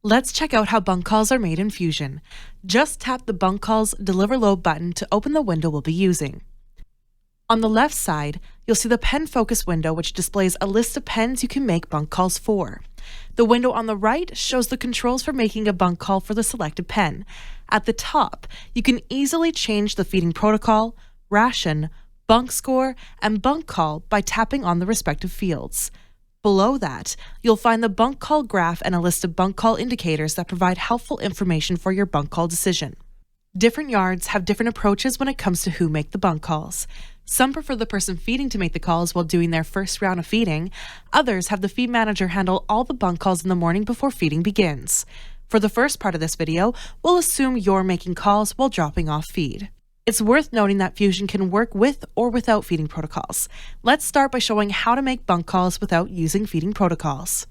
Let's check out how bunk calls are made in Fusion. Just tap the Bunk Calls Deliver Load button to open the window we'll be using. On the left side, you'll see the pen focus window, which displays a list of pens you can make bunk calls for. The window on the right shows the controls for making a bunk call for the selected pen. At the top, you can easily change the feeding protocol, ration, bunk score, and bunk call by tapping on the respective fields. Below that, you'll find the bunk call graph and a list of bunk call indicators that provide helpful information for your bunk call decision. Different yards have different approaches when it comes to who make the bunk calls. Some prefer the person feeding to make the calls while doing their first round of feeding. Others have the feed manager handle all the bunk calls in the morning before feeding begins. For the first part of this video, we'll assume you're making calls while dropping off feed. It's worth noting that Fusion can work with or without feeding protocols. Let's start by showing how to make bunk calls without using feeding protocols.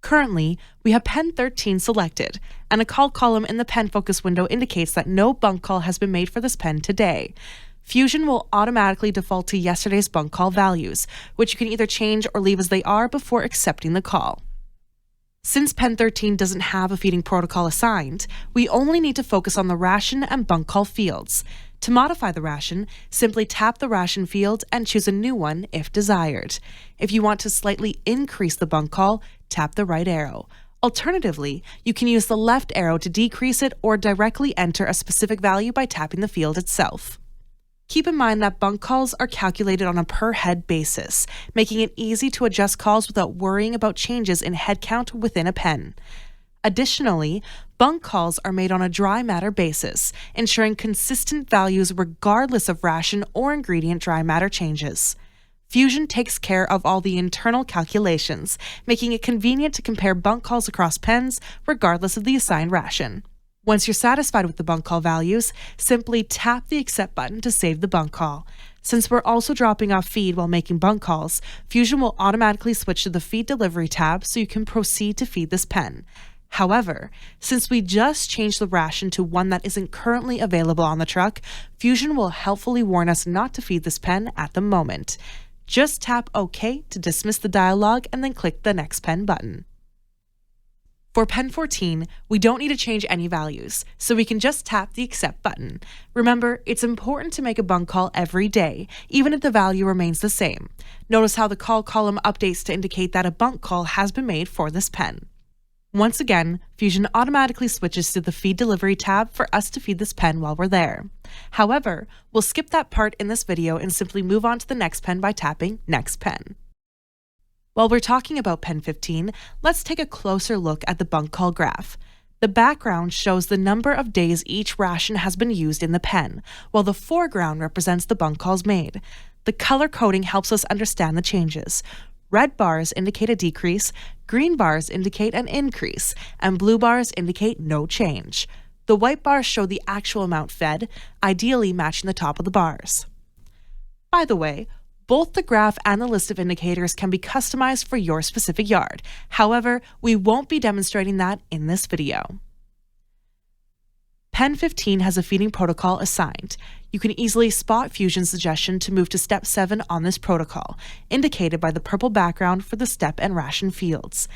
Currently, we have pen 13 selected, and a call column in the pen focus window indicates that no bunk call has been made for this pen today. Fusion will automatically default to yesterday's bunk call values, which you can either change or leave as they are before accepting the call. Since pen 13 doesn't have a feeding protocol assigned, we only need to focus on the ration and bunk call fields. To modify the ration, simply tap the ration field and choose a new one if desired. If you want to slightly increase the bunk call, tap the right arrow. Alternatively, you can use the left arrow to decrease it or directly enter a specific value by tapping the field itself. Keep in mind that bunk calls are calculated on a per head basis, making it easy to adjust calls without worrying about changes in head count within a pen. Additionally, bunk calls are made on a dry matter basis, ensuring consistent values regardless of ration or ingredient dry matter changes. Fusion takes care of all the internal calculations, making it convenient to compare bunk calls across pens regardless of the assigned ration. Once you're satisfied with the bunk call values, simply tap the Accept button to save the bunk call. Since we're also dropping off feed while making bunk calls, Fusion will automatically switch to the Feed Delivery tab so you can proceed to feed this pen. However, since we just changed the ration to one that isn't currently available on the truck, Fusion will helpfully warn us not to feed this pen at the moment. Just tap OK to dismiss the dialog and then click the Next Pen button. For pen 14, we don't need to change any values, so we can just tap the Accept button. Remember, it's important to make a bunk call every day, even if the value remains the same. Notice how the call column updates to indicate that a bunk call has been made for this pen. Once again, Fusion automatically switches to the Feed Delivery tab for us to feed this pen while we're there. However, we'll skip that part in this video and simply move on to the next pen by tapping Next Pen. While we're talking about pen 15, let's take a closer look at the bunk call graph. The background shows the number of days each ration has been used in the pen, while the foreground represents the bunk calls made. The color coding helps us understand the changes. Red bars indicate a decrease, green bars indicate an increase, and blue bars indicate no change. The white bars show the actual amount fed, ideally matching the top of the bars. By the way, both the graph and the list of indicators can be customized for your specific yard. However, we won't be demonstrating that in this video. Pen 15 has a feeding protocol assigned. You can easily spot Fusion's suggestion to move to Step 7 on this protocol, indicated by the purple background for the step and ration fields.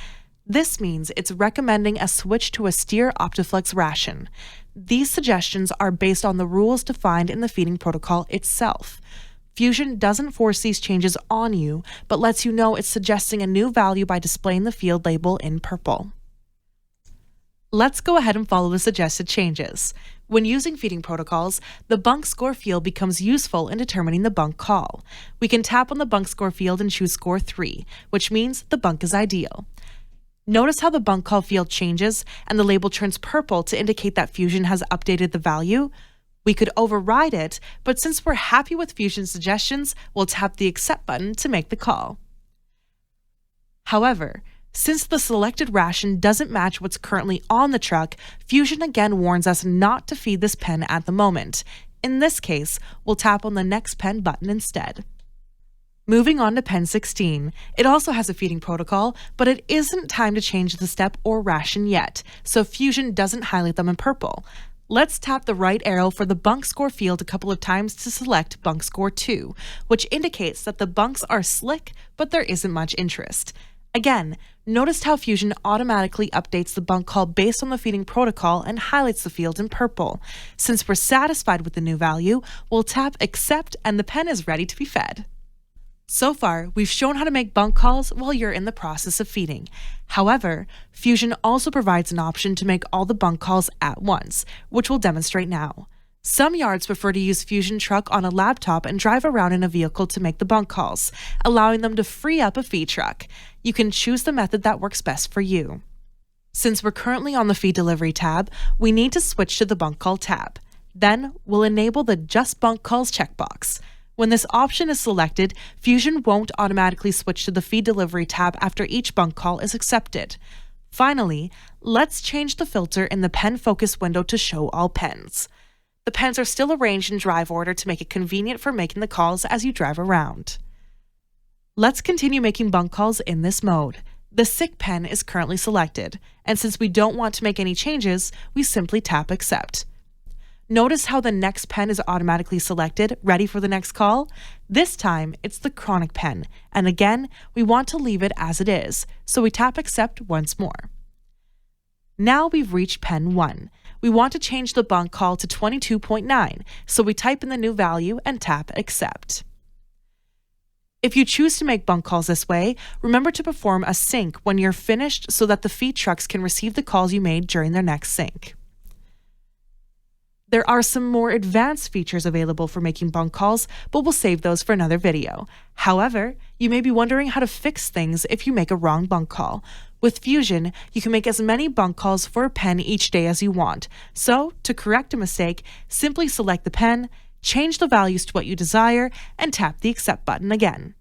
This means it's recommending a switch to a steer Optiflex ration. These suggestions are based on the rules defined in the feeding protocol itself. Fusion doesn't force these changes on you, but lets you know it's suggesting a new value by displaying the field label in purple. Let's go ahead and follow the suggested changes. When using feeding protocols, the bunk score field becomes useful in determining the bunk call. We can tap on the bunk score field and choose score 3, which means the bunk is ideal. Notice how the bunk call field changes and the label turns purple to indicate that Fusion has updated the value. We could override it, but since we're happy with Fusion's suggestions, we'll tap the Accept button to make the call. However, since the selected ration doesn't match what's currently on the truck, Fusion again warns us not to feed this pen at the moment. In this case, we'll tap on the Next Pen button instead. Moving on to pen 16, it also has a feeding protocol, but it isn't time to change the step or ration yet, so Fusion doesn't highlight them in purple. Let's tap the right arrow for the bunk score field a couple of times to select bunk score 2, which indicates that the bunks are slick, but there isn't much interest. Again, notice how Fusion automatically updates the bunk call based on the feeding protocol and highlights the field in purple. Since we're satisfied with the new value, we'll tap Accept and the pen is ready to be fed. So far, we've shown how to make bunk calls while you're in the process of feeding. However, Fusion also provides an option to make all the bunk calls at once, which we'll demonstrate now. Some yards prefer to use Fusion Truck on a laptop and drive around in a vehicle to make the bunk calls, allowing them to free up a feed truck. You can choose the method that works best for you. Since we're currently on the Feed Delivery tab, we need to switch to the Bunk Call tab. Then, we'll enable the Just Bunk Calls checkbox. When this option is selected, Fusion won't automatically switch to the Feed Delivery tab after each bunk call is accepted. Finally, let's change the filter in the pen focus window to show all pens. The pens are still arranged in drive order to make it convenient for making the calls as you drive around. Let's continue making bunk calls in this mode. The sick pen is currently selected, and since we don't want to make any changes, we simply tap Accept. Notice how the next pen is automatically selected, ready for the next call? This time, it's the chronic pen, and again, we want to leave it as it is, so we tap Accept once more. Now we've reached pen 1. We want to change the bunk call to 22.9, so we type in the new value and tap Accept. If you choose to make bunk calls this way, remember to perform a sync when you're finished so that the feed trucks can receive the calls you made during their next sync. There are some more advanced features available for making bunk calls, but we'll save those for another video. However, you may be wondering how to fix things if you make a wrong bunk call. With Fusion, you can make as many bunk calls for a pen each day as you want. So, to correct a mistake, simply select the pen, change the values to what you desire, and tap the Accept button again.